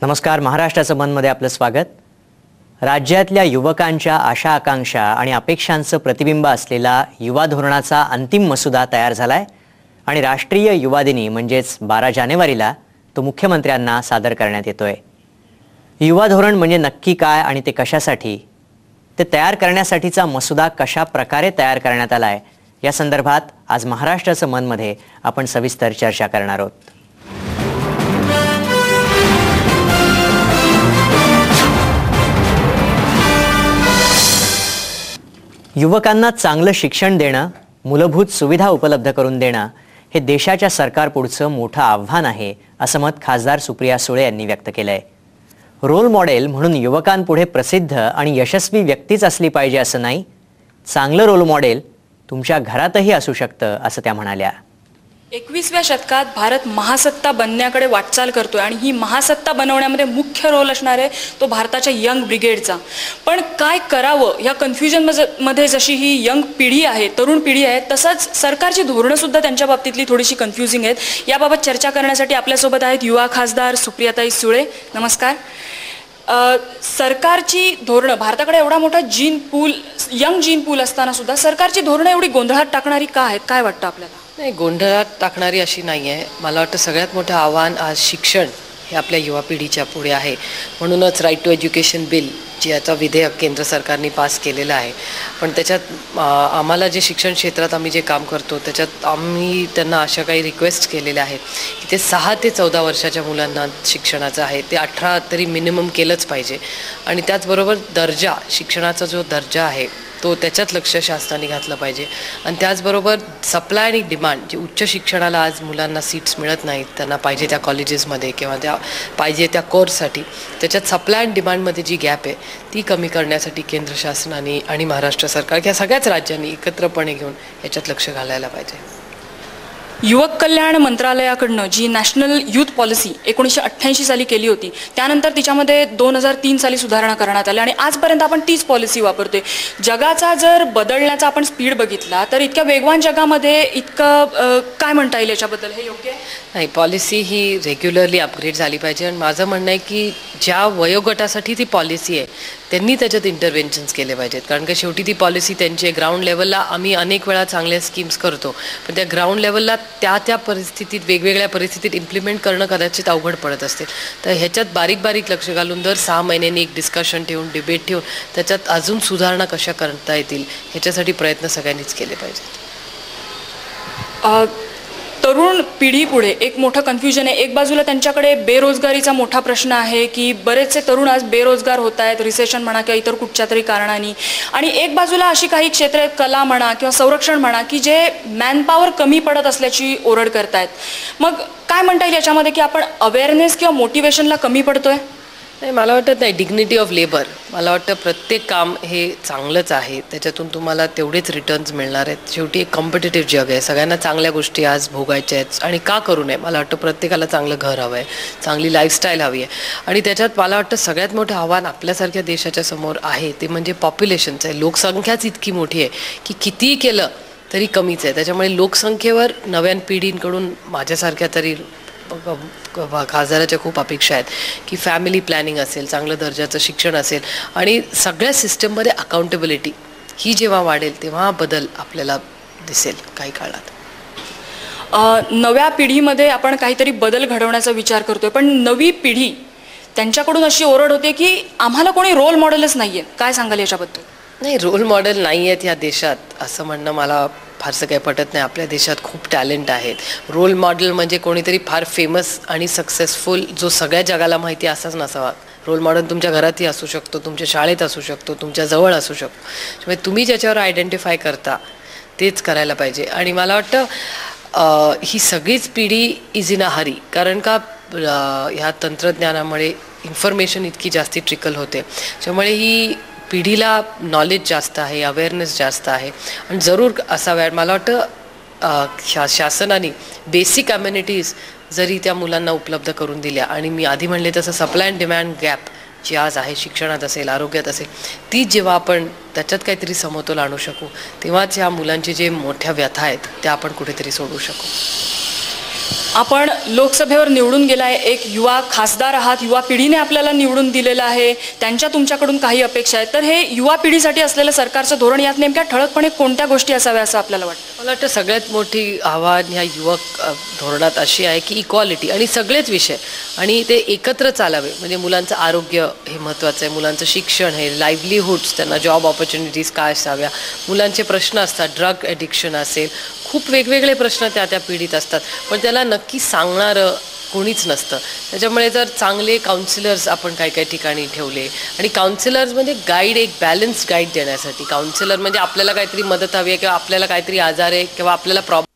नमस्कार, महाराष्ट्राचं मनमध्ये आपलं स्वागत. राज्यातल्या युवकांच्या आशा आकांक्षा आणि अपेक्षांचं प्रतिबिंब असलेला युवा धोरणाचा अंतिम मसुदा तयार झालाय आणि राष्ट्रीय युवा दिनी म्हणजेच 12 जानेवारीला तो मुख्यमंत्र्यांना सादर करण्यात येतोय. युवा धोरण म्हणजे नक्की काय आणि ते कशासाठी, ते तयार करण्यासाठीचा मसुदा कशा प्रकारे तयार करण्यात आलाय या संदर्भात आज महाराष्ट्राचं मनमध्ये आपण सविस्तर चर्चा करणार आहोत. युवकांना चांगलं शिक्षण देणं, मूलभूत सुविधा उपलब्ध करून देणं हे देशाच्या सरकारपुढचं मोठं आव्हान आहे, असं मत खासदार सुप्रिया सुळे यांनी व्यक्त केलंय. रोल मॉडेल म्हणून युवकांपुढे प्रसिद्ध आणि यशस्वी व्यक्तीच असली पाहिजे असं नाही, चांगलं रोल मॉडेल तुमच्या घरातही असू शकतं असं त्या म्हणाल्या. 21व्या शतकात भारत महासत्ता बनण्याकडे वाटचाल करतोय आणि ही महासत्ता बनवण्यामध्ये मुख्य रोल असणार आहे तो भारताच्या यंग ब्रिगेडचा. पण काय करावं या कन्फ्युजन मध्ये जशी ही यंग पिढी आहे, तरुण पिढी आहे, तसंच सरकारची धोरणं सुद्धा त्यांच्या बाबतीतली थोडीशी कन्फ्युजिंग आहेत. याबाबत चर्चा करण्यासाठी आपल्यासोबत आहेत युवा खासदार सुप्रियाताई सुळे. नमस्कार. सरकारची धोरणं, भारताकडे एवढा मोठा यंग जीन पूल असताना सुद्धा सरकारची धोरणं एवढी गोंधळात टाकणारी का आहेत, काय वाटतं आपल्याला? नाही, गोंधळात टाकणारी अशी नाही आहे. मला वाटतं सगळ्यात मोठं आव्हान आज शिक्षण हे आपल्या युवा पिढीच्या पुढे आहे. म्हणूनच राईट टू एज्युकेशन बिल जे आता विधेयक केंद्र सरकारने पास केलेलं आहे, पण त्याच्यात आम्हाला जे शिक्षण क्षेत्रात आम्ही जे काम करतो त्याच्यात आम्ही त्यांना अशा काही रिक्वेस्ट केलेल्या आहेत की ते 6 ते 14 वर्षाच्या मुलांना शिक्षणाचं आहे ते 18 तरी मिनिमम केलंच पाहिजे. आणि त्याचबरोबर दर्जा, शिक्षणाचा जो दर्जा आहे तो त्याच्यात लक्ष शासनाने घातलं पाहिजे. आणि त्याचबरोबर सप्लाय आणि डिमांड, जे उच्च शिक्षणाला आज मुलांना सीट्स मिळत नाहीत त्यांना पाहिजे त्या कॉलेजेसमध्ये किंवा त्या पाहिजे त्या कोर्ससाठी, त्याच्यात सप्लाय आणि डिमांडमध्ये जी गॅप आहे ती कमी करण्यासाठी केंद्र शासनाने आणि महाराष्ट्र सरकार या सगळ्याच राज्यांनी एकत्रपणे घेऊन याच्यात लक्ष घालायला पाहिजे. युवक कल्याण मंत्रालयाकडनं जी नॅशनल यूथ पॉलिसी 1988 साली केली होती, त्यानंतर तिच्यामध्ये 2003 साली सुधारणा करण्यात आली आणि आजपर्यंत आपण तीच पॉलिसी वापरतोय. जगाचा जर बदलण्याचा आपण स्पीड बघितला तर इतक्या वेगवान जगामध्ये इतकं काय म्हणता येईल याच्याबद्दल, हे योग्य आहे? नाही, पॉलिसी ही रेग्युलरली अपग्रेड झाली पाहिजे. आणि माझं म्हणणं आहे की ज्या वयोगटासाठी ती पॉलिसी आहे त्यांनी त्याच्यात इंटरव्हेन्शन्स केले पाहिजेत. कारण की शेवटी ती पॉलिसी त्यांची ग्राउंड लेवलला आम्ही अनेक वेळा चांगल्या स्कीम्स करतो, पण त्या ग्राउंड लेवलला त्या परिस्थितीत वेगवेगळ्या परिस्थितीत इम्प्लिमेंट करणं कदाचित अवघड पडत असते. तर ह्याच्यात बारीक बारीक लक्ष घालून दर 6 महिन्यांनी एक डिस्कशन ठेवून, डिबेट ठेवून त्याच्यात अजून सुधारणा कशा करता येतील ह्याच्यासाठी प्रयत्न सगळ्यांनीच केले पाहिजेत. तरुण पिढीपुढे एक मोठं कन्फ्युजन आहे. एक बाजूला त्यांच्याकडे बेरोजगारीचा मोठा प्रश्न आहे की बरेचसे तरुण आज बेरोजगार होत आहेत, रिसेशन म्हणा किंवा इतर कुठच्या तरी कारणाने. आणि एक बाजूला अशी काही क्षेत्र आहेत, कला म्हणा किंवा संरक्षण म्हणा, की जे मॅनपॉवर कमी पडत असल्याची ओरड करतायत. मग काय म्हणता येईल याच्यामध्ये की आपण अवेअरनेस किंवा मोटिवेशनला कमी पडतोय? नाही, मला वाटत नाही. डिग्निटी ऑफ लेबर, मला वाटतं प्रत्येक काम हे चांगलंच आहे, त्याच्यातून तुम्हाला तेवढेच रिटर्न्स मिळणार आहेत. शेवटी एक कॉम्पिटेटिव्ह जग आहे, सगळ्यांना चांगल्या गोष्टी आज भोगायच्या आहेत आणि का करू नये. मला वाटतं प्रत्येकाला चांगलं घर हवं आहे, चांगली लाईफस्टाईल हवी आहे. आणि त्याच्यात मला वाटतं सगळ्यात मोठं आव्हान आपल्यासारख्या देशाच्या समोर आहे ते म्हणजे पॉप्युलेशनचं आहे. लोकसंख्याच इतकी मोठी आहे की कितीही केलं तरी कमीच आहे. त्याच्यामुळे लोकसंख्येवर नव्या पिढींकडून माझ्यासारख्या तरी खासदाराच्या खूप अपेक्षा आहेत की फॅमिली प्लॅनिंग असेल, चांगलं दर्जाचं शिक्षण असेल आणि सगळ्या सिस्टममध्ये अकाउंटेबिलिटी ही जेव्हा वाढेल तेव्हा बदल आपल्याला दिसेल काही काळात. नव्या पिढीमध्ये आपण काहीतरी बदल घडवण्याचा विचार करतोय, पण नवी पिढी त्यांच्याकडून अशी ओरड होते की आम्हाला कोणी रोल मॉडेलच नाहीये. काय सांगाल याच्याबद्दल? नाही, रोल मॉडेल नाही आहेत या देशात असं म्हणणं मला फारसं काही पटत नाही. आपल्या देशात खूप टॅलेंट आहेत. रोल मॉडेल म्हणजे कोणीतरी फार फेमस आणि सक्सेसफुल जो सगळ्या जगाला माहिती असाच नसावा. रोल मॉडेल तुमच्या घरातही असू शकतो, तुमच्या शाळेत असू शकतो, तुमच्या जवळ असू शकतो. त्यामुळे तुम्ही ज्याच्यावर आयडेंटिफाय करता तेच करायला पाहिजे. आणि मला वाटतं ही सगळीच पिढी इज इन अ हरी, कारण का ह्या तंत्रज्ञानामुळे इन्फॉर्मेशन इतकी जास्ती ट्रिकल होते, त्यामुळे ही पिढीला नॉलेज जास्त आहे, अवेअरनेस जास्त आहे आणि जरूर असाव्या. मला वाटतं शासनाने बेसिक अम्युनिटीज जरी त्या मुलांना उपलब्ध करून दिल्या आणि मी आधी म्हणले तसं सप्लाय अँड डिमांड गॅप जी आज आहे शिक्षणात असेल, आरोग्यात असेल, ती जेव्हा आपण त्याच्यात काहीतरी समतोल आणू शकू तेव्हाच ह्या मुलांचे जे मोठ्या व्यथा आहेत त्या आपण कुठेतरी सोडवू शकू. आपण लोकसभेवर निवडून गेलाय, एक युवा खासदार आहात, युवा पिढीने आपल्याला निवडून दिलेलं आहे, त्यांच्या तुमच्याकडून काही अपेक्षा आहेत. तर हे युवा पिढीसाठी असलेलं सरकारचं धोरण, यात नेमक्या ठळकपणे कोणत्या गोष्टी असाव्या असं आपल्याला वाटतं? मला वाटतं सगळ्यात मोठी आव्हान ह्या युवक धोरणात अशी आहे की इक्वालिटी आणि सगळेच विषय आणि ते एकत्र चालावे. म्हणजे मुलांचं आरोग्य हे महत्त्वाचं आहे, मुलांचं शिक्षण हे, लाईव्हलीहुड्स, त्यांना जॉब ऑपॉर्च्युनिटीज काय असाव्या, मुलांचे प्रश्न असतात, ड्रग ॲडिक्शन असेल, खूप वेगवेगळे प्रश्न त्या पिढीत असतात, पण त्याला नक्की सांगणारं कोणीच नसतं. त्याच्यामुळे जर चांगले काउन्सिलर्स आपण काही ठिकाणी ठेवले आणि काउन्सिलर्स म्हणजे गाईड, एक बॅलन्स्ड गाईड देण्यासाठी. काउन्सिलर म्हणजे आपल्याला काहीतरी मदत हवी आहे किंवा आपल्याला काहीतरी आजार आहे किंवा आपल्याला प्रॉब्लेम